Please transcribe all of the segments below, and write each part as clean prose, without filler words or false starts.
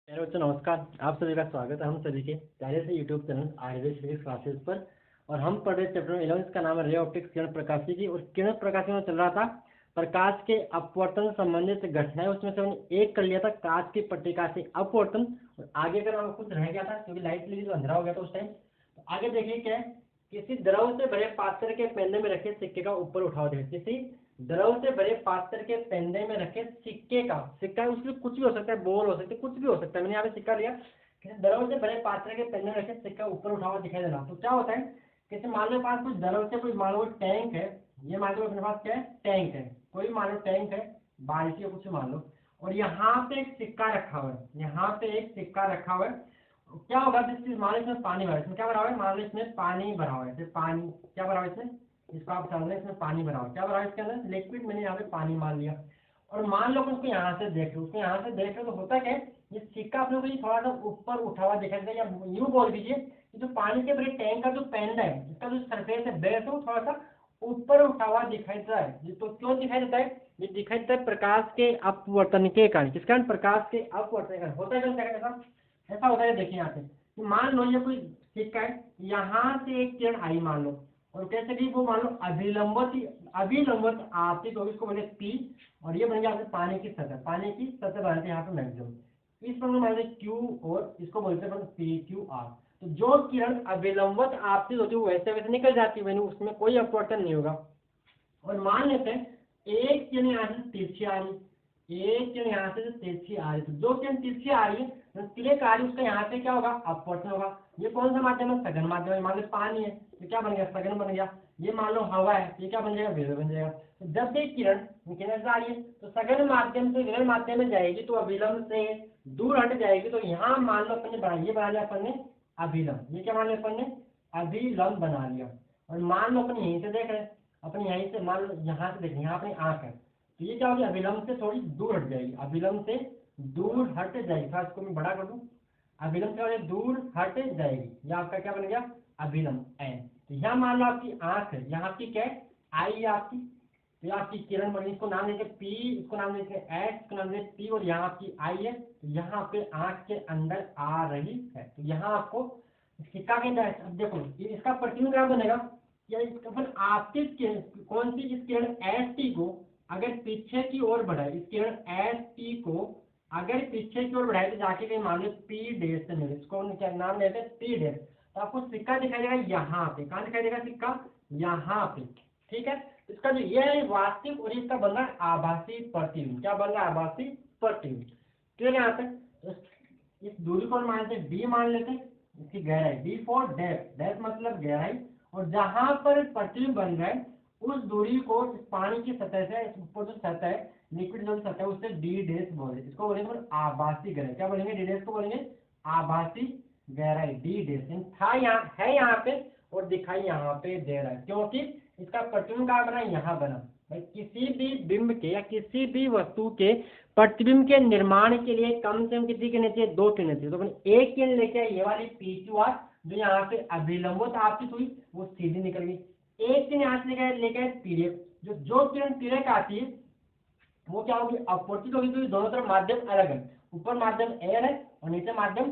Hello बच्चों, नमस्कार। आप सभी का स्वागत है हम सभी के प्यारे से YouTube channel Ayurveda physics classes पर। और हम पढ़ रहे चैप्टर 11 का नाम है रे ऑप्टिक्स, किरण प्रकाशी की। और किरण प्रकाशी में चल रहा था प्रकाश के अपवर्तन संबंधित घटनाएं। उसमें से हमने एक कर लिया था कांच की पट्टिका से अपवर्तन, और आगे का नाम कुछ रह गया था क्योंकि लाइट लगी तो अंधेरा हो गया था उस टाइम। तो आगे देखिए क्या है। किसी द्रव से भरे पात्र के पेंदे में रखे सिक्के का ऊपर उठाव दे। किसी द्रव से भरे पात्र के पेंदे में रखे सिक्का उसमें कुछ भी हो सकता है, बोल हो सकते हैं, कुछ भी हो सकता है। मैंने यहाँ पे सिक्का लिया। किसी द्रव से भरे पात्र के पेंदे में रखे सिक्का ऊपर उठा हुआ दिखाई देना। तो क्या होता है, किसी मान लो पास कुछ द्रव से कोई मान लो टैंक है। ये मान लो अपने पास क्या है, टैंक है। कोई मान लो टैंक है, बाल्टी है, कुछ मान लो। और यहाँ पे एक सिक्का रखा हुआ है, यहाँ पे एक सिक्का रखा हुआ है। क्या होगा, मान लो इसमें पानी भरा है। इसमें क्या भरा हुआ है, मान लो इसमें पानी भरा हुआ है। पानी क्या भरा हुआ है इसमें, इसको आप समझ लें, इसमें पानी भरा हुआ। क्या भरा है इसके अंदर, लिक्विड। मैंने यहाँ पे पानी मान लिया। और मान लो कि उसको यहाँ से देख लो, उसको यहाँ से देख लो तो होता क्या है, ये सिक्का अपने को ये थोड़ा सा ऊपर उठा हुआ दिखाई देता है। या यूं बोल दीजिए कि जो पानी के भरे टैंक का जो पेंड है, इसका जो सरफेस है, बेस है, वो थोड़ा सा ऊपर उठा हुआ दिखाई देता है। ये तो क्यों दिखाई देता है, ये दिखाई देता है प्रकाश के अपवर्तन के कारण। किस कारण, प्रकाश के अपवर्तन के कारण। होता है क्या, ऐसा होता है। देखिए यहाँ पे मान लो ये कोई सिक्का है, यहाँ से एक किरण आई मान लो, और कैसे भी वो मान लो अभिलंबत आपतित होगी, इसको बोले पी। और ये बन गया आपके पानी की सतह, पानी की सतह बनाते हैं यहाँ पे मैक्सिमम। इस पर मान लो क्यू, और इसको बोलते हैं पी क्यू आर। तो जो किरण अभिलंबत आपतित होती है वो वैसे वैसे निकल जाती है, उसमें कोई अपवर्तन नहीं होगा। और मान लेते हैं एक किरण यहाँ से तिरछी आ रही, एक किरण यहाँ से जो तिरछी आ रही, तो जो किरण तिरछी आ रही है तो तिरक आ रही है, उसका यहाँ पे क्या होगा, अपवर्तन होगा। ये कौन सा माध्यम है, सघन माध्यम है। मान लो पानी है तो क्या बन गया, सघन बन गया। ये मान लो हवा है, ये क्या बन जाएगा, विरल बन जाएगा। तो जब भी किरण आ रही है तो सघन माध्यम से विरल माध्यम में जाएगी तो अभिलंब से दूर हट जाएगी। तो यहाँ मान लो अपन ने ये बना लिया अपन ने अभिलंब। ये क्या मान लिया अपन ने, अभिलंब बना लिया। और मान लो अपन यहीं से देख रहे हैं, अपन यहीं से मान लो यहाँ से देखें, यहाँ अपनी आंख है, तो ये क्या होगी, अभिलंब से थोड़ी दूर हट जाएगी, अभिलंब से दूर हट जाएगी। था इसको मैं बड़ा कर दूं, अभिलंब से थोड़ी दूर हट जाएगी। ये आपका क्या बन गया, अभिलंब एन। तो यहाँ मान लो आपकी आंख है, यहाँ आपकी क्या है, आई है आपकी। तो ये आपकी किरण बनी, इसको नाम देते पी, इसको नाम देते एस, इसको नाम देते पी। और यहाँ आपकी आई है, तो यहाँ पे आंख के अंदर आ रही है। तो यहाँ आपको सिक्का के अंदर, अब देखो ये इसका प्रतिबिंब क्या बनेगा, या अपन आपतित किरण, कौन सी, इस किरण एस टी को अगर पीछे की ओर बढ़ाए, इस किरण एस टी को अगर पीछे की ओर बढ़ाए तो जाके कहीं मान लो पी डेश से मिले, इसको क्या नाम लेते हैं, पी डेश। तो आपको सिक्का दिखाई देगा यहाँ पे, कहाँ दिखाई देगा सिक्का, यहाँ पे। ठीक है, इसका जो ये है वास्तविक, और इसका बन रहा है आभासी प्रतिबिंब। क्या बन रहा है, आभासी प्रतिबिंब। क्लियर है यहाँ पे। इस दूरी को मानते हैं डी मान लेते हैं, इसकी गहराई डी फॉर डेप्थ, डेप्थ मतलब गहराई। और जहां पर प्रतिबिंब बन रहा है उस दूरी को इस पानी की सतह से, ऊपर जो सतह है, लिक्विड जो सतह है, उससे डी डेश बोले, इसको बोलेंगे आभासी गहराई। क्या बोलेंगे, डी डेश को बोलेंगे आभासी गहराई, डी डेश। था यहाँ है यहाँ पे, और दिखाई यहाँ पे दे रहा है, क्योंकि इसका प्रतिबिंब कहाँ बना, यहाँ बना। भाई किसी भी बिंब के या किसी भी वस्तु के प्रतिबिंब के निर्माण के लिए कम से कम कितनी किरणें चाहिए, दो किरणें चाहिए। तो अपन एक किरण लेके आए, ये वाली पी क्यू आर, जो यहाँ पे अभिलंबत आपतित हुई वो सीधी निकल गई। एक किरण यहाँ से लेके आए तिर्यक, जो किरण तिर्यक आती है वो क्या होगी, अपवर्तित होगी। तो दोनों तरफ माध्यम अलग है, ऊपर माध्यम एयर है और नीचे माध्यम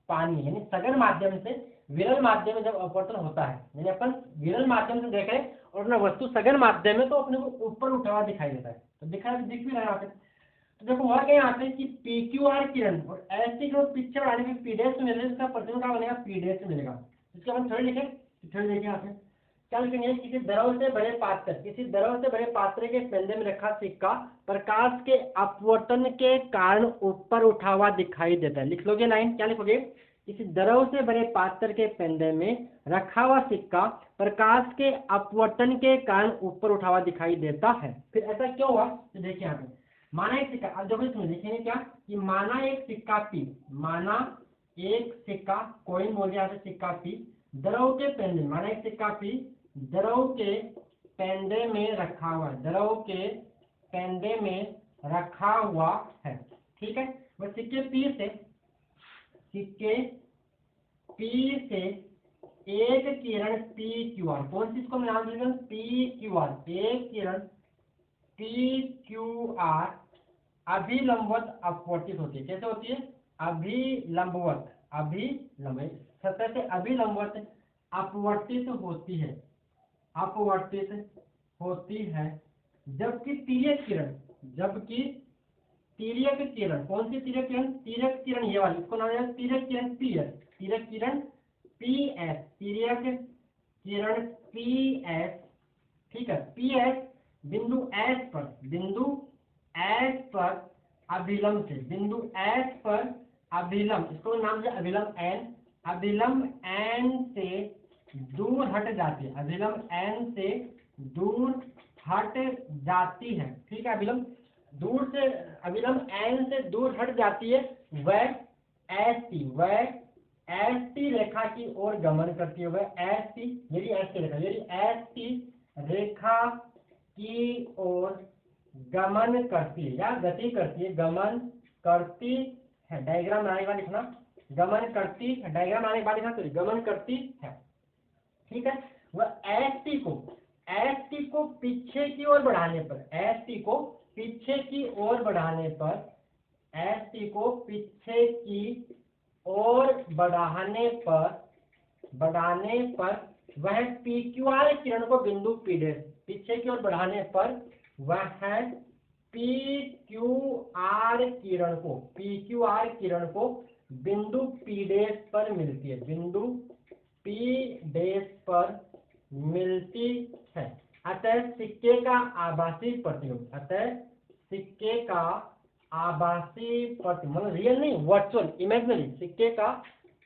पानी है। यानी सघन माध्यम से विरल माध्यम में जब अपवर्तन होता है, यानी अपन विरल माध्यम से देख रहे हैं और अपना वस्तु सघन माध्यम में, तो अपने को ऊपर उठा हुआ दिखाई देता है। तो दिख भी रहा है यहाँ पे। तो देखो हुआ क्या यहाँ पे कि पी क्यू आर किरण और ऐसी ग्रोथ पीछे बढ़ाने के पीडेस में मिलेगा, इसका प्रतिबिंब क्या बनेगा, पीडेस में मिलेगा। इसके अपन थोड़ी लिखे, थोड़ी देखिए यहाँ पे क्या लिखेंगे, किसी द्रव से भरे पात्र, किसी द्रव से भरे पात्र के पेंदे में रखा सिक्का प्रकाश के अपवर्तन के कारण ऊपर उठा हुआ दिखाई देता है। लिख लोगे लाइन, क्या लिखोगे, किसी द्रव से भरे पात्र के पेंदे में रखा हुआ सिक्का प्रकाश के अपवर्तन के कारण ऊपर उठा हुआ दिखाई देता है। फिर ऐसा क्यों हुआ, तो देखिए यहाँ पे माना एक सिक्का, अब देखो इसमें लिखेंगे क्या कि माना एक सिक्का पी, माना एक सिक्का, कोइन बोल दिया सिक्का पी, द्रव के पेंदे, माना एक सिक्का पी द्रव के पेंदे में रखा हुआ है, द्रव के पेंदे में रखा हुआ है। ठीक है, बस सिक्के पी से एक किरण पी क्यू आर, कौन सी, इसको नाम देंगे पी क्यू आर, एक किरण पी क्यू आर अभिलंबत अपवर्तित होती है। कैसे होती है, अभिलंबवत, अभिलंब सतह से अभिलंबवत अपवर्तित होती है, अपवर्तित होती है, जबकि तिर्यक किरण, जबकि तिर्यक किरण, कौन सी तिर्यक किरण? तिर्यक किरण ये वाली, इसको नाम है तिर्यक किरण पीएस, तिर्यक किरण पीएस, तिर्यक किरण पीएस, ठीक है। पीएस बिंदु एस पर, बिंदु एस पर अभिलंब से, बिंदु एस पर अभिलंब, इसको नाम है अभिलंब एन, अभिलंब एन से दूर हट जाती है, अभिलंब एन से दूर हट जाती है, ठीक है। अभिलंब दूर से, अभिलंब एन से दूर हट जाती है, वह एस टी रेखा की ओर गमन करती है, वह एस टी, यदि एस टी रेखा, यदि एस टी रेखा की ओर गमन करती है या गति करती है, गमन करती है, डायग्राम बनाने के बाद लिखना, गमन करती है, डायग्राम बनाने के बाद लिखना, तो गमन करती है, ठीक है। वह एस टी को पीछे की ओर बढ़ाने पर, एस टी को पीछे की ओर बढ़ाने पर, एस टी को पीछे की ओर बढ़ाने पर वह पी क्यू आर किरण को बिंदु पी डैश, पीछे की ओर बढ़ाने पर वह पी क्यू आर किरण को बिंदु पी डैश पर मिलती है, बिंदु पी डैश पर मिलती है। अतः सिक्के का आभासी प्रतिबिंब, अतः सिक्के का आभासी प्रतिबिंब, मतलब रियल नहीं, वर्चुअल, इमेजिनरी, सिक्के का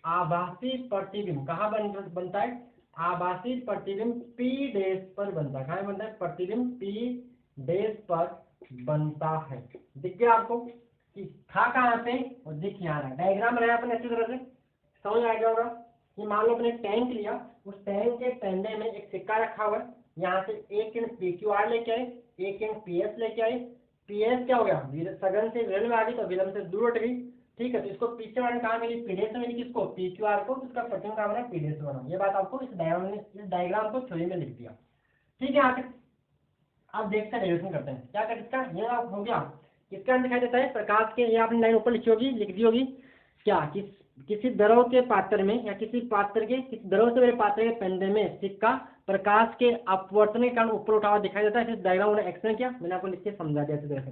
आभासी प्रतिबिंब कहाँ बनता है? आभासी प्रतिबिंब पी डैश पर बनता है, कहाँ बनता है? प्रतिबिंब पी डैश पर बनता है। दिख गया आपको कि था कहाँ पे और दिख यहाँ रहा, डायग्राम बनाया अपने अच्छी तरह से, समझ आ गया होगा। कि मान लो अपने टैंक लिया, उस टैंक के पेंडे में एक सिक्का रखा हुआ है, यहाँ से एक किरण पी क्यू आर लेके आए, एक किरण पी एस लेके आए, पी एस क्या हो गया? सघन से विरल में आ गई तो विलंब से दूर हट गई, ठीक है। तो इसको पीछे वाले कहाँ मिली? पी डैश में मिली, किसको? पी क्यू आर को, उसका प्रतिबिंब कहाँ बना? पी डैश में बना। ये बात आपको इस डायग्राम को थ्योरी में लिख दिया, ठीक है। आगे आप देखते हैं, डेरिवेशन करते हैं, क्या कर इसका, ये हो गया। किसका दिखाई देता है? प्रकाश के, ये आपने लाइन ऊपर लिखी होगी, लिख दी होगी, क्या किसी द्रव के पात्र में या किसी द्रव से मेरे पात्र के पेंडे में सिक्का प्रकाश के अपवर्तन के कारण ऊपर उठा हुआ दिखाई देता है। डायग्राम ने एक्सप्लेन किया, मैंने आपको लिख के समझा दिया अच्छी तरह से।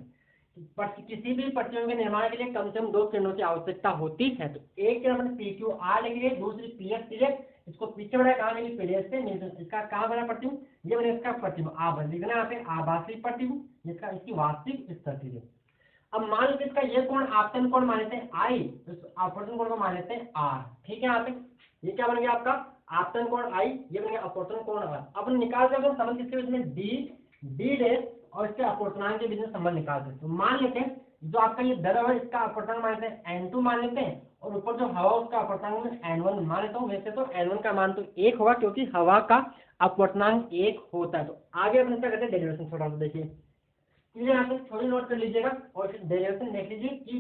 किसी भी प्रतिबिंब के निर्माण के लिए कम से कम 2 किरणों की आवश्यकता होती है। तो एक किरण अपने पी क्यू आर लेंगे, दूसरी पी एस तिर्यक, इसको पीछे बढ़ाया कहाँ मिली? पी डैश से मिली, इसका कहाँ बना प्रतिबिंब? ये बने इसका प्रतिबिंब, आप लिखना यहाँ पे आभासी प्रतिबिंब, जिसका इसकी वास्तविक स्थिति है। अब मान लो इसका ये कोण आपतन कोण मान लेते हैं आई, तो अपवर्तन कोण को मान लेते हैं आर, ठीक है। यहाँ पे ये क्या बन गया आपका? आपतन कोण आई, ये बन गया अपवर्तन कोण आर। अब निकाल सकते हैं संबंध किसके बीच में? डी डैश और इसके अपवर्तनांक के बीच में संबंध निकाल सकते हैं। तो मान लेते हैं जो आपका ये द्रव है, इसका अपवर्तनांक मान लेते हैं n2 मान लेते हैं, और ऊपर जो हवा उसका अपवर्तनांक में n1 मान लेता हूँ। वैसे तो n1 का मान तो 1 होगा, क्योंकि हवा का अपवर्तनांक 1 होता है। तो आगे अपन क्या करते हैं? डेरिवेशन थोड़ा सा देखिए, यहाँ पे थोड़ी नोट कर लीजिएगा और फिर डेरिवेशन देख लीजिए कि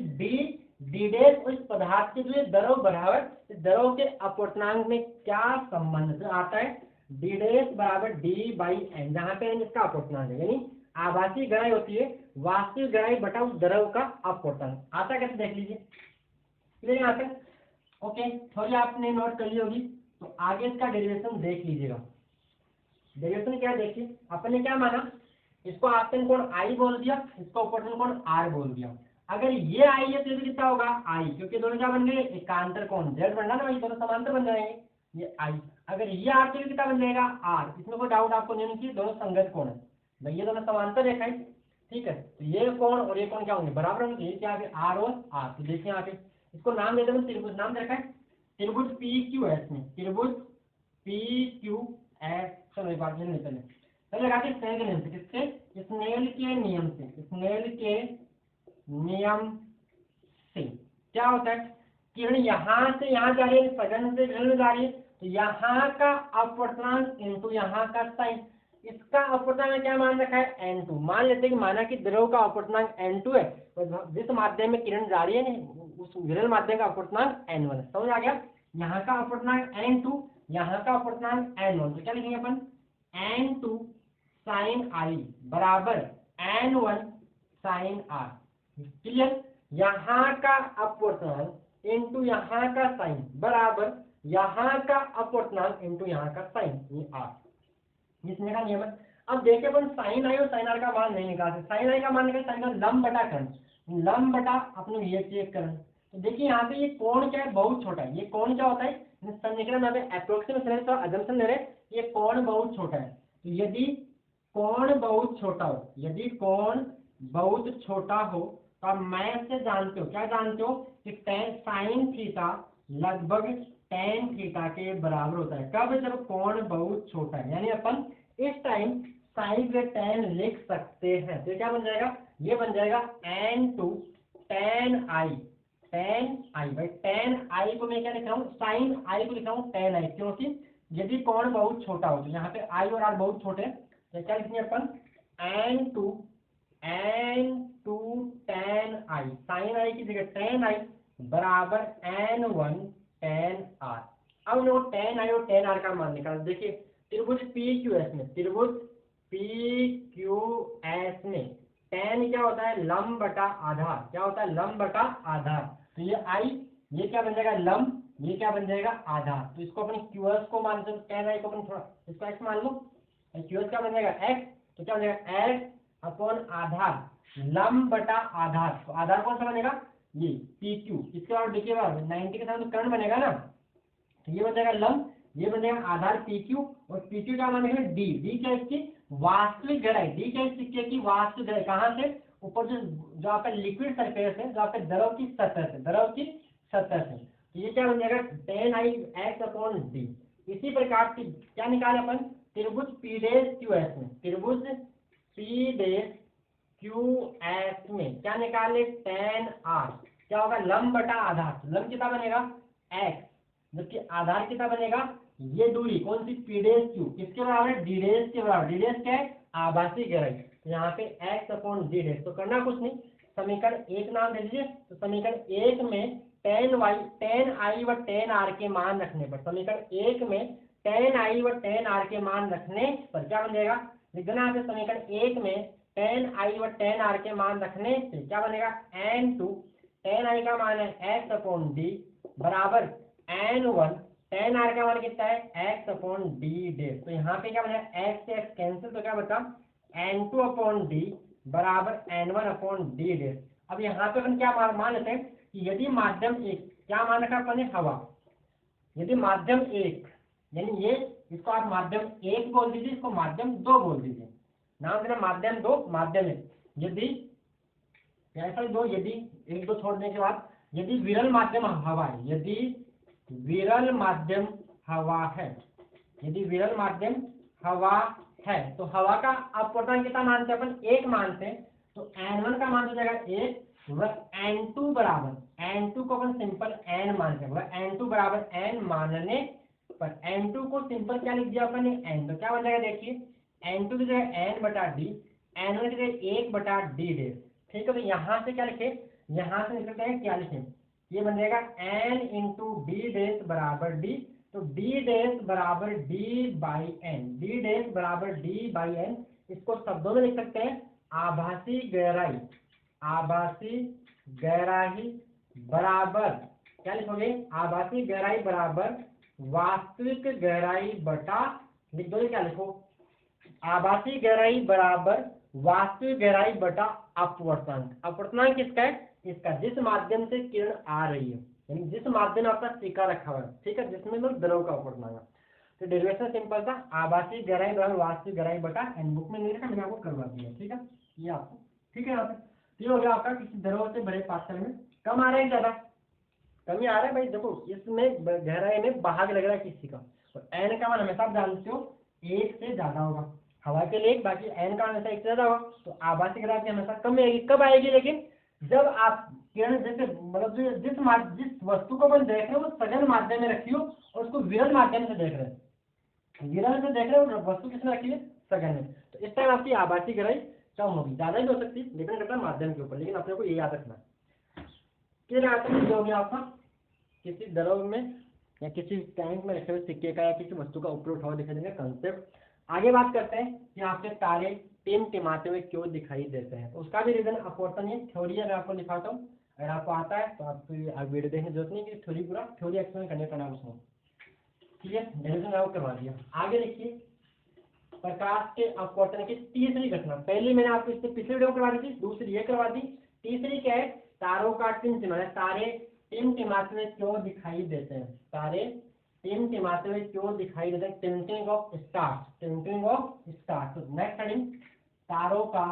डी डैश और इस पदार्थ के जो द्रव बराबर, इस द्रव के अपवर्तनांक में क्या संबंध आता है? डी डैश बराबर डी बाई एन, जहाँ पे एन इसका अपवर्तनांक है, यानी आभासी गहराई होती है वास्तविक गहराई बटा उस द्रव का अपवर्तनांक। आता कैसे देख लीजिए, यहाँ पे ओके, थोड़ी आपने नोट कर ली होगी। तो आगे इसका डेरिवेशन देख लीजिएगा। डेरिवेशन क्या देखिए, अपन ने क्या माना? इसको आपतन कोण आई बोल दिया, इसको अपवर्तन कोण आर बोल दिया। अगर ये आई है तो ये कितना होगा? आई, क्योंकि दोनों क्या बन गए? एकांतर कोण, जेड बनना ना भाई, दोनों समांतर बन जाएंगे, ये आई। अगर ये आर तो ये कितना बन जाएगा? आर। इसमें कोई डाउट आपको नहीं होनी चाहिए, दोनों संगत कोण है भाई, ये दोनों समांतर रेखा है, ठीक है। तो ये कोण और ये कोण क्या होंगे? बराबर होंगे, ये क्या है? आर और आर। तो देखिए यहाँ पे इसको नाम दे देते, त्रिभुज नाम दे रखा है, त्रिभुज पी क्यू एस में, त्रिभुज पी क्यू एस। चलो एक बार पहले लगा के स्नेल के नियम से, किससे? स्नेल के नियम से, स्नेल के नियम से क्या होता है? किरण यहाँ से यहाँ जा रही है, सघन से विरल में जा रही है, तो यहाँ का अपवर्तनांक इनटू यहाँ का साइन, इसका अपवर्तनांक क्या मान रखा है? n2। मान लेते हैं कि माना कि द्रव का अपवर्तनांक n2 है, तो जिस माध्यम में किरण जा रही है उस विरल माध्यम का अपवर्तनांक n1 है। समझ आ गया? यहाँ का अपवर्तनांक n2, यहाँ का अपवर्तनांक n1, तो क्या लिखेंगे अपन? n2 साइन आई बराबर n1 साइन आर। क्लियर? यहाँ का अपवर्तनांक इंटू यहाँ का साइन बराबर यहाँ का अपवर्तनांक इंटू यहाँ का साइन, ये आर जिसमें का नियम है। अब देखिए अपन साइन आई और साइन आर का मान नहीं निकाल सकते। साइन आई का मान निकाल, साइन का लंब बटा कर्ण, लंब बटा अपने ये चेक कर्ण। तो देखिए यहाँ पे ये कोण क्या है, बहुत छोटा है। ये कोण क्या होता है, समीकरण में अप्रोक्सीमेशन तो अजम्पशन ले रहे, ये कोण बहुत छोटा है। तो यदि कोण बहुत छोटा हो, यदि कोण बहुत छोटा हो तो आप मैथ से जानते हो, क्या जानते हो कि tan साइन थीटा लगभग tan थीटा के बराबर होता है। कब, जब कोण बहुत छोटा है। यानी अपन इस टाइम साइन में tan लिख सकते हैं। तो क्या बन जाएगा, ये बन जाएगा n2 tan i, tan i भाई tan i को मैं क्या लिख रहा हूँ, साइन i को लिख रहा हूँ tan i, क्योंकि यदि कोण बहुत छोटा हो तो यहाँ पे i और r बहुत छोटे हैं। तो क्या लिखेंगे अपन n2 tan i, sine i की जगह tan i बराबर n1 tan r। अब लोग tan i और tan r का मान निकाल। देखिए त्रिभुज PQS में, त्रिभुज PQS में tan क्या होता है, लंब बटा आधार। क्या होता है, लंब बटा आधार। तो ये i, ये क्या बन जाएगा लंब, ये क्या बन जाएगा आधार। तो इसको अपने QS को मान लो, tan i को अपन थोड़ा इसको x मान लो, QS क्या बन जाएगा x। तो क्या बन जाएगा x अपॉन आधार, लंब बटा आधार। तो आधार कौन सा बनेगा, ये PQ। इसके बाद देखिए 90 के साथ तो कर्ण बनेगा ना, तो ये बन जाएगा लंब, ये बन जाएगा आधार PQ। और PQ का मान है D, D क्या इसकी वास्तविक गहराई, D क्या इस सिक्के की वास्तविक गहराई। कहाँ से, ऊपर जो आपका लिक्विड सरफेस है, जो आपके द्रव की सतह से, द्रव की सतह से। तो ये क्या बन जाएगा tan i x upon D। इसी प्रकार की क्या निकाले अपन, त्रिभुज PQS में, त्रिभुज PQS में क्या निकाले tan r, क्या होगा लंब बटा आधार। लंब कितना बनेगा x, जबकि आधार कितना बनेगा, ये दूरी कौन सी P', किसके बराबर है, D' के बराबर। D' क्या है, आभासी गहराई। तो यहाँ पे x अपॉन D'। तो करना कुछ नहीं, समीकरण 1 नाम दे दीजिए। तो समीकरण 1 में tan i व tan r के मान रखने पर, समीकरण 1 में tan i व tan r के मान रखने पर क्या बन जाएगा, लिख देना यहाँ पे समीकरण 1 में tan i व tan r के मान रखने से क्या बनेगा n2, tan i का मान है x अपॉन d बराबर n1, tan r का मान कितना है x अपॉन d'। तो यहाँ पे क्या बनेगा, x से x कैंसिल, तो क्या बचा n2 अपॉन d बराबर n1 अपॉन d'। अब यहाँ पे अपन क्या मान लेते हैं कि यदि माध्यम एक, क्या मान रखा अपन ने, हवा। यदि माध्यम एक, यानी ये, इसको आप माध्यम एक बोल दीजिए, इसको माध्यम दो बोल दीजिए। नाम देना माध्यम दो, माध्यम एक। यदि ऐसा दो, यदि एक दो छोड़ने के बाद यदि विरल माध्यम हवा है, यदि विरल माध्यम हवा है, यदि विरल माध्यम हवा है, तो हवा का अपवर्तन कितना मानते हैं अपन, एक मानते हैं। तो n1 का मान हो जाएगा एक, वह n2 बराबर, n2 को अपन सिंपल n मानते हैं, वह n2 बराबर n मानने पर n2 को सिंपल क्या लिख दिया अपन ने n। तो क्या बन जाएगा, देखिए n2 की जगह n बटा d, n1 की जगह 1 बटा d'। ठीक है, तो यहाँ से क्या लिखे, यहाँ से निकलते हैं क्या लिखें, ये बन जाएगा n इंटू d' बराबर d। तो d' बराबर d बाई n, d' बराबर d बाई n। इसको शब्दों में लिख सकते हैं आभासी गहराई, आभासी गहराई बराबर क्या लिखोगे, आभासी गहराई बराबर वास्तविक गहराई बटा, लिख दो क्या लिखो, आभासी गहराई बराबर वास्तविक गहराई बटा अपवर्तनांक। अपवर्तनांक किसका है, इसका जिस माध्यम से किरण आ रही है, यानी जिस माध्यम में आपका सिक्का रखा हुआ है, ठीक है, जिसमें मतलब द्रव का अपवर्तनांक। तो डेरिवेशन सिंपल था, आभासी गहराई बराबर वास्तविक गहराई बटा n। बुक में नहीं लिखा, मैंने आपको करवा दिया, ठीक है, ये आपको ठीक है। यहाँ पे तो ये हो गया आपका किसी द्रव से भरे पात्र में कम आ रहा है, ज्यादा कमी आ रहा है। भाई देखो इसमें गहराई में भाग लग रहा है किसी का, और n का मान हमेशा आप जानते हो एक से ज्यादा होगा, हवा के लिए एक, बाकी n का हमेशा एक से ज्यादा होगा। तो आभासी गहराई हमेशा कम आएगी, कब आएगी, लेकिन जब आप किरण जैसे मतलब जिस वस्तु को अपन देख रहे हो वो सघन माध्यम में रखी हो और उसको विरल माध्यम से देख रहे हैं, विरल से देख रहे हो वस्तु किसने रखी है, सघन में। तो इस टाइम आपकी आभासी गहराई कम होगी, ज्यादा ही हो सकती है, डिपेंड करता है माध्यम के ऊपर, लेकिन अपने को ये याद रखना है। फिर आता है जो भी आपका किसी द्रव में या किसी टैंक में रखे हुए सिक्के का या किसी वस्तु का ऊपर उठाव दिखाई देगा कंसेप्ट। आगे बात करते हैं कि आपके तारे टिमटिमाते हुए क्यों दिखाई देते हैं, तो उसका भी रीजन अपवर्तन है, थ्योरी है, मैं आपको दिखाता हूँ। अगर आपको आता है तो आप वीडियो देखने की जरूरत नहीं कि थ्योरी एक्सप्लेन करने का नाम उसमें। ठीक है, डेरिवेशन आपको करवा दिया। आगे देखिए, प्रकाश के अपवर्तन की तीसरी घटना। पहली मैंने आपको इससे पिछले वीडियो करवा दी थी, दूसरी ये करवा दी। तीसरी क्या है? तारों का टिमटिमाना। तारे टिमटिमाते हुए क्यों दिखाई देते हैं? तारे टिमटिमाते हुए क्यों दिखाई देते हैं? टिमटिंग ऑफ स्टार्स, टिमटिंग ऑफ स्टार्स। नेक्स्ट हेडिंग, तारों का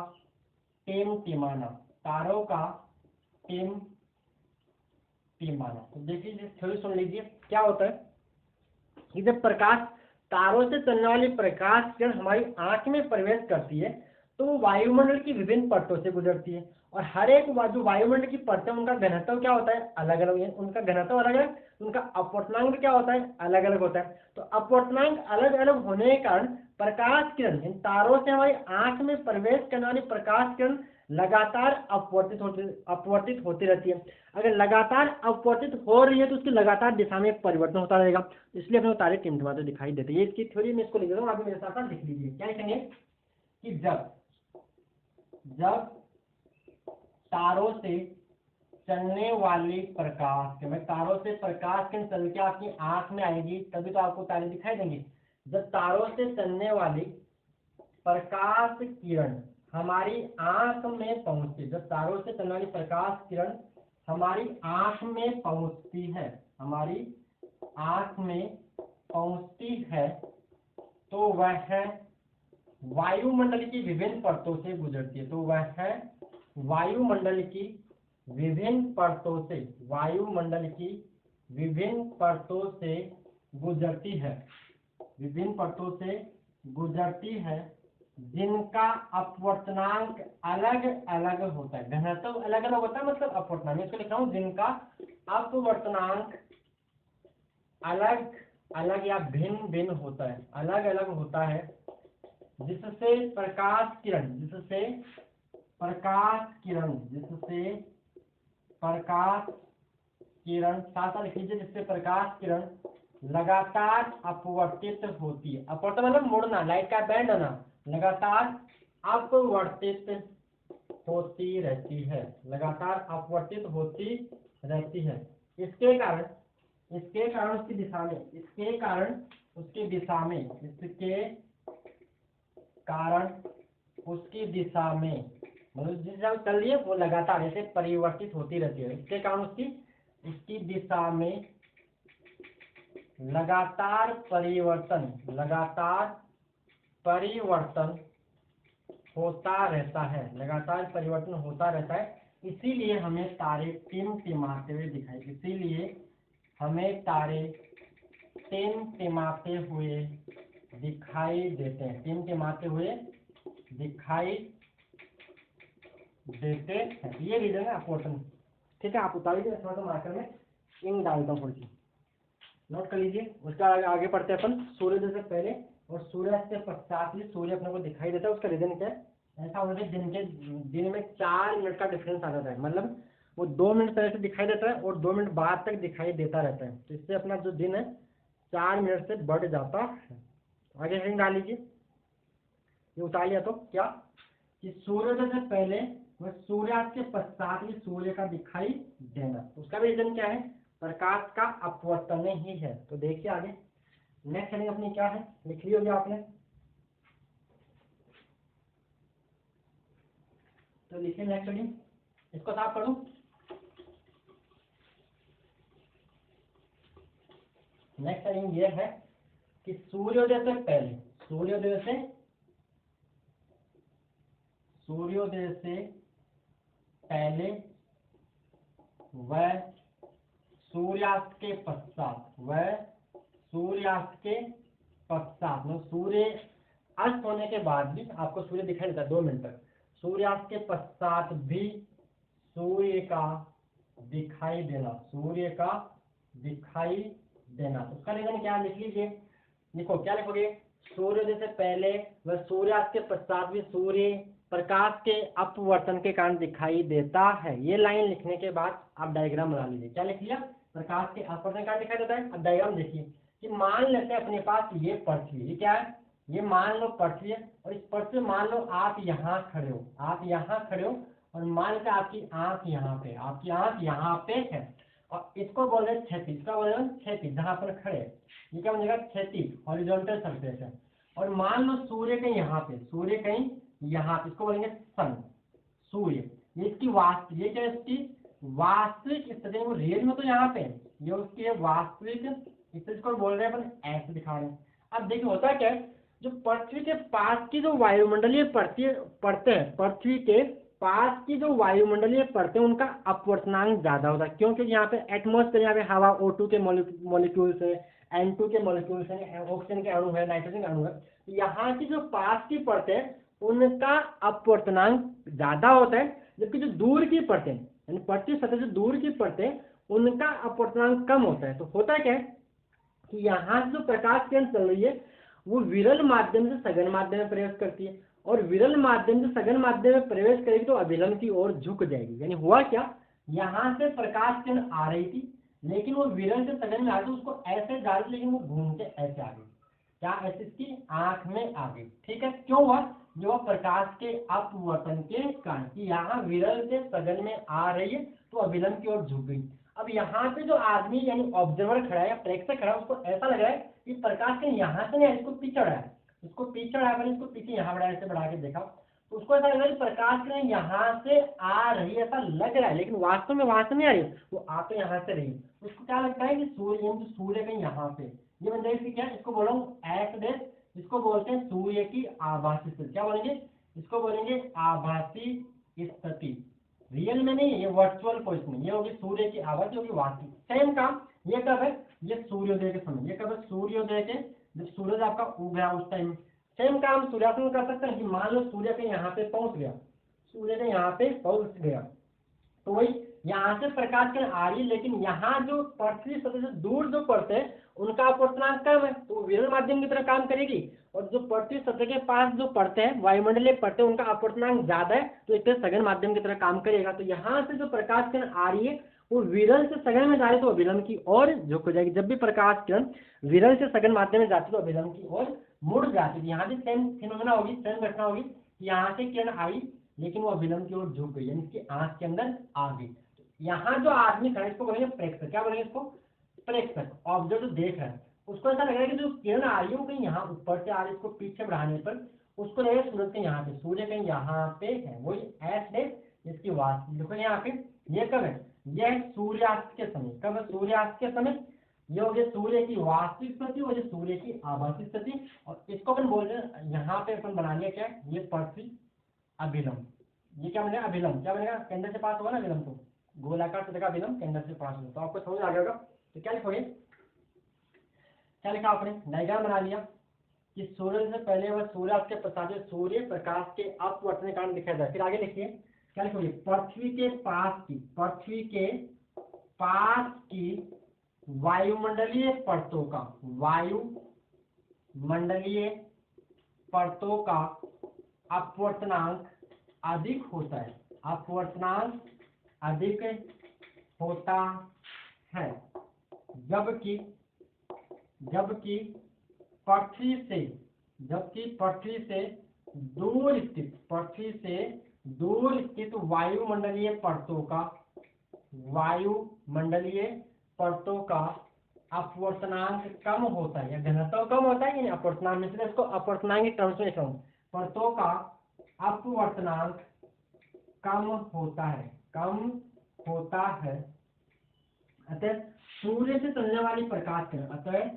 टिमटिमाना, तारों का टिमटिमाना। तो देखिए थोड़ी सुन लीजिए क्या होता है कि जब प्रकाश, तारों से चलने वाली प्रकाश किरण हमारी आंख में प्रवेश करती है तो वो वायुमंडल की विभिन्न परतों से गुजरती है, और हर एक जो वायुमंडल की परतें, उनका घनत्व क्या होता है? अलग अलग है। उनका घनत्व अलग अलग, उनका अपवर्तनांक क्या होता है? अलग अलग होता है। तो अपवर्तनांक अलग अलग होने के कारण प्रकाश किरण, इन तारों से हमारी आंख में प्रवेश करने वाली प्रकाश किरण लगातार अपवर्तित होती रहती है। अगर लगातार अपवर्तित हो रही है तो उसकी लगातार दिशा में परिवर्तन होता रहेगा, इसलिए अपने तारे टिमटिमाते दिखाई देते हैं। ये इसकी थ्योरी में इसको लिख देता हूँ, आप मेरे साथ साथ लिख लीजिए। क्या लिखेंगे कि जब तारों से चलने वाली प्रकाश, मैं तारों से प्रकाश किरण चल के आपकी आंख में आएगी तभी तो आपको तारे दिखाई देंगे। जब तारों से चलने वाली प्रकाश किरण हमारी आंख में पहुंचती, जब तारों से चलने वाली प्रकाश किरण हमारी आंख में पहुंचती है, हमारी आंख में पहुंचती है, तो वह वायुमंडल की विभिन्न परतों से गुजरती है। तो वह वायुमंडल की विभिन्न परतों से, वायुमंडल की विभिन्न परतों से गुजरती है, विभिन्न परतों से गुजरती है, जिनका अपवर्तनांक अलग अलग होता है। घनत्व अलग अलग होता है, मतलब अपवर्तनांक, इसको लिख रहा हूं, जिनका अपवर्तनांक अलग अलग या भिन्न भिन्न होता है, अलग अलग होता है, जिससे प्रकाश किरण, जिससे साथ साथ लिख लीजिए, जिससे प्रकाश किरण लगातार अपवर्तित होती है। अपवर्तन मतलब मुड़ना, लाइट का बैंड होना, लगातार अपवर्तित होती रहती है, लगातार अपवर्तित होती रहती है। इसके कारण उसकी दिशा में, इसके कारण उसकी दिशा में, इसके कारण उसकी दिशा में, मतलब जिस दिशा में चल रही है वो लगातार ऐसे परिवर्तित होती रहती है। इसके कारण उसकी दिशा में लगातार परिवर्तन होता रहता है, लगातार परिवर्तन होता रहता है। इसीलिए हमें तारे टिमटिमाते हुए दिखाई, इसीलिए हमें तारे टिमटिमाते हुए दिखाई देते हैं, टिमटिमाते हुए दिखाई देते हैं। ये रीजन है अपवर्तन। ठीक है, आप उतारिए, थोड़ा सा मार्कर में इंक डालता हूँ, थोड़ी सी नोट कर लीजिए। उसका आगे पढ़ते हैं अपन। सूर्योदय से पहले और सूर्यास्त के पश्चात ही सूर्य अपने को दिखाई देता है। उसका रीजन क्या है? ऐसा होने से दिन में 4 मिनट का डिफरेंस आ जाता है, मतलब वो 2 मिनट पहले से दिखाई देता है और 2 मिनट बाद तक दिखाई देता रहता है। तो इससे अपना जो दिन है 4 मिनट से बढ़ जाता है। आगे हेडिंग डाल लीजिए, ये उतार लिया तो क्या कि सूर्योदय से पहले वह सूर्यास्त के पश्चात ही सूर्य का दिखाई देना। उसका भी रीजन क्या है? प्रकाश का अपवर्तन ही है। तो देखिए आगे नेक्स्ट हेडिंग अपनी क्या है, लिख ली होगी आपने, तो लिखिए नेक्स्ट हेडिंग, इसको साफ करूं। नेक्स्ट हेडिंग ये है कि सूर्योदय से पहले, सूर्योदय से पहले वह सूर्यास्त के पश्चात, मतलब सूर्य अस्त होने के बाद भी आपको सूर्य दिखाई देता है 2 मिनट तक। सूर्यास्त के पश्चात भी सूर्य का दिखाई देना, उसका रीजन क्या है? लिख लीजिए, लिखो, क्या लिखोगे? सूर्योदय से पहले व सूर्यास्त के पश्चात भी सूर्य प्रकाश के अपवर्तन के कारण दिखाई देता है। ये लाइन लिखने के बाद आप डायग्राम बना लीजिए। क्या लिख लिया? प्रकाश के अपवर्तन के कारण दिखाई देता है। अब डायग्राम देखिए कि मान लेते हैं अपने पास ये पृथ्वी, ये क्या है? ये मान लो पृथ्वी है, और इस पृथ्वी मान लो आप यहाँ खड़े हो, और मान लीजिए आपकी आंख यहाँ पे, आपकी आंख यहाँ पे है, और इसको बोल रहे हैं क्षैतिज, इसका बोल रहे हैं क्षैतिज, जहाँ पर खड़े, ये क्या बनेगा क्षैतिज, हॉरिजॉन्टल सरफेस है। और मान लो सूर्य कहीं यहाँ पे, सूर्य कहीं यहाँ पे, इसको बोलेंगे सन, सूर्य, ये इसकी वास्तविक, ये क्या है इसकी वास्तविक स्थिति, वो रियल में तो यहाँ पे है, ये उसकी है वास्तविक स्थिति को बोल रहे हैं अपन, ऐसे दिखा रहे हैं। अब देखिए होता क्या है, जो पृथ्वी के पास की जो वायुमंडलीय परतें हैं, पृथ्वी के पास की जो वायुमंडलीय परतें, उनका अपवर्तनांक ज्यादा होता है। क्यों? क्योंकि यहाँ पे एटमॉस्फेयर, यहाँ पे हवा O2 के मॉलिक्यूल्स है, N2 के मॉलिक्यूल्स है, ऑक्सीजन के अणु है, नाइट्रोजन के अणु है। यहाँ की जो पास की परतें, उनका अपवर्तनांक ज्यादा होता है, जबकि जो दूर की परतें, यानी पृथ्वी सतह से दूर की परतें, उनका अपवर्तनांक कम होता है। तो होता क्या है कि यहाँ से जो प्रकाश किरण चल रही है, वो विरल माध्यम से सघन माध्यम में प्रवेश करती है, और विरल माध्यम से सघन माध्यम में प्रवेश करेगी तो अभिलंब की ओर झुक जाएगी। यानी हुआ क्या, यहाँ से प्रकाश किरण आ रही थी, लेकिन वो विरल से सघन में आ गई, उसको ऐसे जा रही, लेकिन वो घूम के ऐसे आ गई, क्या ऐसे इसकी आंख में आ गई। ठीक है, क्यों हुआ? जो प्रकाश के अपवर्तन के कारण, कि यहाँ विरल से सघन में आ रही है तो अभिलंब की ओर झुक गई। अब यहाँ पे जो आदमी यानी ऑब्जर्वर खड़ा है या प्रेक्षक खड़ा है, उसको ऐसा लग रहा है कि प्रकाश के यहाँ से नहीं, इसको पीछे बढ़ा है, इसको पीछे बढ़ा, मैंने इसको पीछे यहाँ बढ़ाया, ऐसे बढ़ा के देखा, तो उसको ऐसा लग रहा है कि प्रकाश किरण यहाँ से आ रही है, ऐसा लग रहा है, लेकिन वास्तव में वहां से नहीं आ रही, वो आ तो यहाँ से रही। उसको क्या लगता है कि सूर्य कहीं यहाँ पे, ये बन जाएगी क्या, इसको बोलो एक्स डेश, इसको बोलते हैं सूर्य की आभासी स्थिति। क्या बोलेंगे? इसको बोलेंगे आभासी स्थिति। रियल में नहीं है, ये वर्चुअल पोजिशन, ये होगी सूर्य की आभासी, होगी वास्तविक। सेम काम ये कब है? ये सूर्योदय के समय। ये कब है? सूर्योदय के, जब सूरज आपका उग गया उस टाइम। सेम काम सूर्यास्त में कर सकते हैं कि मान लो सूर्य के यहाँ पे पहुंच गया, सूर्य के यहाँ पे पहुंच गया, तो वही यहाँ से प्रकाश किरण आ रही है, लेकिन यहाँ जो पृथ्वी सतह से दूर जो परतें हैं, उनका अपवर्तनांक कम है, तो विरल माध्यम की तरह काम करेगी। और जो पृथ्वी सतह के पास जो परतें हैं, वायुमंडलीय परतें, उनका अपवर्तनांक ज्यादा है, तो एक तरह सघन माध्यम की तरह काम करेगा। तो यहाँ से जो प्रकाश किरण आ रही है, वो विरल से सघन में जा रही है, तो अभिलंब की ओर झुक हो जाएगी। जब भी प्रकाश किरण विरल से सघन माध्यम में जाती है, तो अभिलंब की ओर मुड़ जाती है। यहाँ भी सेम फिनोमेना होगी, सेम घटना होगी, यहाँ से किरण आई, लेकिन वो अभिलंब की ओर झुक गई, यानी इसकी आंख के अंदर आ गई। यहाँ जो आदमी खड़ा है, इसको बोलेंगे प्रेक्षक। क्या बोलेंगे इसको? प्रेक्षक। ऑब्जर्व जो देख रहा है, उसको ऐसा लग रहा है कि जो किरण आ रही है वो कहीं यहाँ ऊपर से आ रही है, इसको पीछे बढ़ाने पर उसको लगेगा सूरज के यहाँ पे, सूर्य कहीं यहाँ पे है, वही एस डे इसकी वास्तविक। देखो यहाँ पे ये कब है? यह है सूर्यास्त के समय। कब है? सूर्यास्त के समय। ये हो गया सूर्य की वास्तविक स्थिति और ये सूर्य की आभासी स्थिति। और इसको अपन बोल रहे हैं, यहाँ पे अपन बना लिया क्या, ये पृथ्वी अभिलंब। ये क्या बनेगा? अभिलंब। क्या बनेगा? केंद्र से पास होगा ना अभिलंब, को गोलाकार सतह का अभिलंब केंद्र से पास होगा, तो आपको समझ आ जाएगा। तो क्या लिखोगे? क्या लिखा आपने? डायग्राम बना लिया कि सूर्य से पहले व सूर्यास्त के पश्चात सूर्य प्रकाश के अपवर्तन के कारण दिखाया जाए। फिर आगे लिखिए, क्या लिखोगे? पृथ्वी के पास की, पृथ्वी के पास की वायुमंडलीय परतों का, वायुमंडलीय परतों का अपवर्तनांक अधिक होता है, अपवर्तनांक अधिक होता है, जबकि पृथ्वी से दूर स्थित वायुमंडलीय परतों का अपवर्तनांक कम होता है, या घनत्व कम होता है, यानी अपवर्तनांक में से इसको अपवर्तनांक के टर्म्स में लिख रहा हूं, परतों का अपवर्तनांक कम होता है। अतः सूर्य से चलने वाली प्रकाश किरण,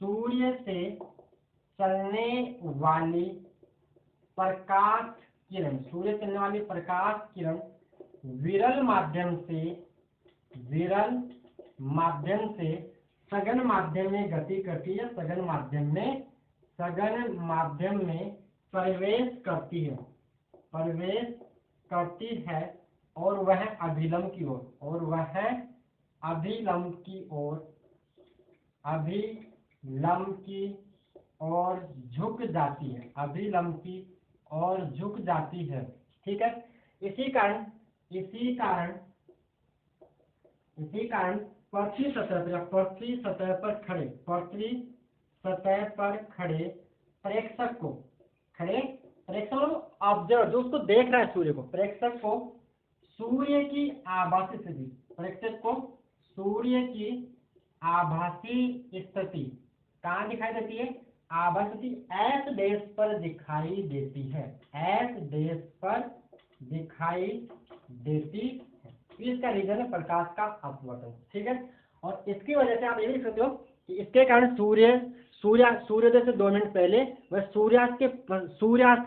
सूर्य से चलने वाली प्रकाश किरण विरल माध्यम से सघन माध्यम में गति करती है, सघन माध्यम में प्रवेश करती है, और वह अभिलंब की ओर झुक जाती है, ठीक है। इसी कारण पृथ्वी सतह पर खड़े प्रेक्षक मतलब ऑब्जर्वर, जो उसको देख रहा है सूर्य को, प्रेक्षक को सूर्य की आभासी स्थिति, प्रेक्षक को सूर्य की आभासी स्थिति कहाँ दिखाई देती है, आभासी स्थिति एस देश पर दिखाई देती है, एस देश पर दिखाई देती है। इसका रीजन है प्रकाश का अपवर्तन, ठीक है। और इसकी वजह से आप ये भी लिख सकते हो कि इसके कारण सूर्योदय से 2 मिनट पहले वह सूर्यास्त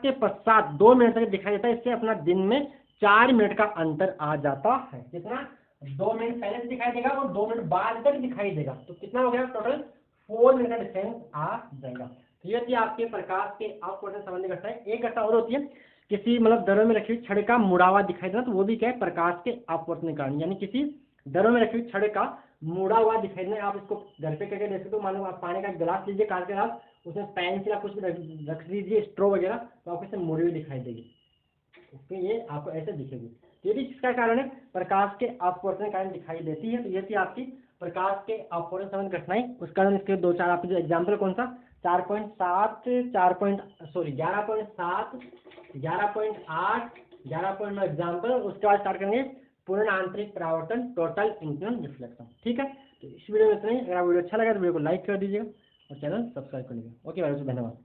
के पश्चात 2 मिनट तक दिखाई देता है। इससे अपना दिन में 4 मिनट का अंतर आ जाता है। कितना, 2 मिनट पहले से दिखाई देगा और 2 मिनट बाद तक दिखाई देगा, तो कितना हो गया टोटल 4 मिनट का डिफरेंस आ जाएगा। तो ये थी आपके प्रकाश के अपवर्तन संबंधी घटना। एक घटना और होती है, किसी मतलब दरों में रखी हुई छड़ का मुड़ा हुआ दिखाई देना, तो वो भी क्या है, प्रकाश के अपवर्तन के कारण। यानी किसी दरों में रखी हुई छड़ का मुड़ा हुआ दिखाई देना। आप इसको घर पे करके देख सकते हो। मान लो आप पानी का गिलास लीजिए, कांच का गिलास, उसमें पेंसिल या कुछ भी रख दीजिए, स्ट्रॉ वगैरह, तो आपको इससे मुड़ी हुई दिखाई देगी, इसके ये आपको ऐसे दिखेगी। ये भी किसका कारण है, प्रकाश के अपवर्तन के कारण दिखाई देती है। तो ये थी आपकी प्रकाश के अपवर्तन संबंधी घटनाएं। उसका इसके 2-4 आपके जो एग्जाम्पल कौन सा, 4.7 11.7 11.8 11.9 एग्जाम्पल। उसके बाद स्टार्ट करेंगे पूर्ण आंतरिक परावर्तन, टोटल इंटरनल रिफ्लेक्शन, ठीक है। तो इस वीडियो में इतना ही। अगर आप वीडियो अच्छा लगा तो वीडियो को लाइक कर दीजिएगा और चैनल सब्सक्राइब कर लीजिएगा। ओके भाई, धन्यवाद।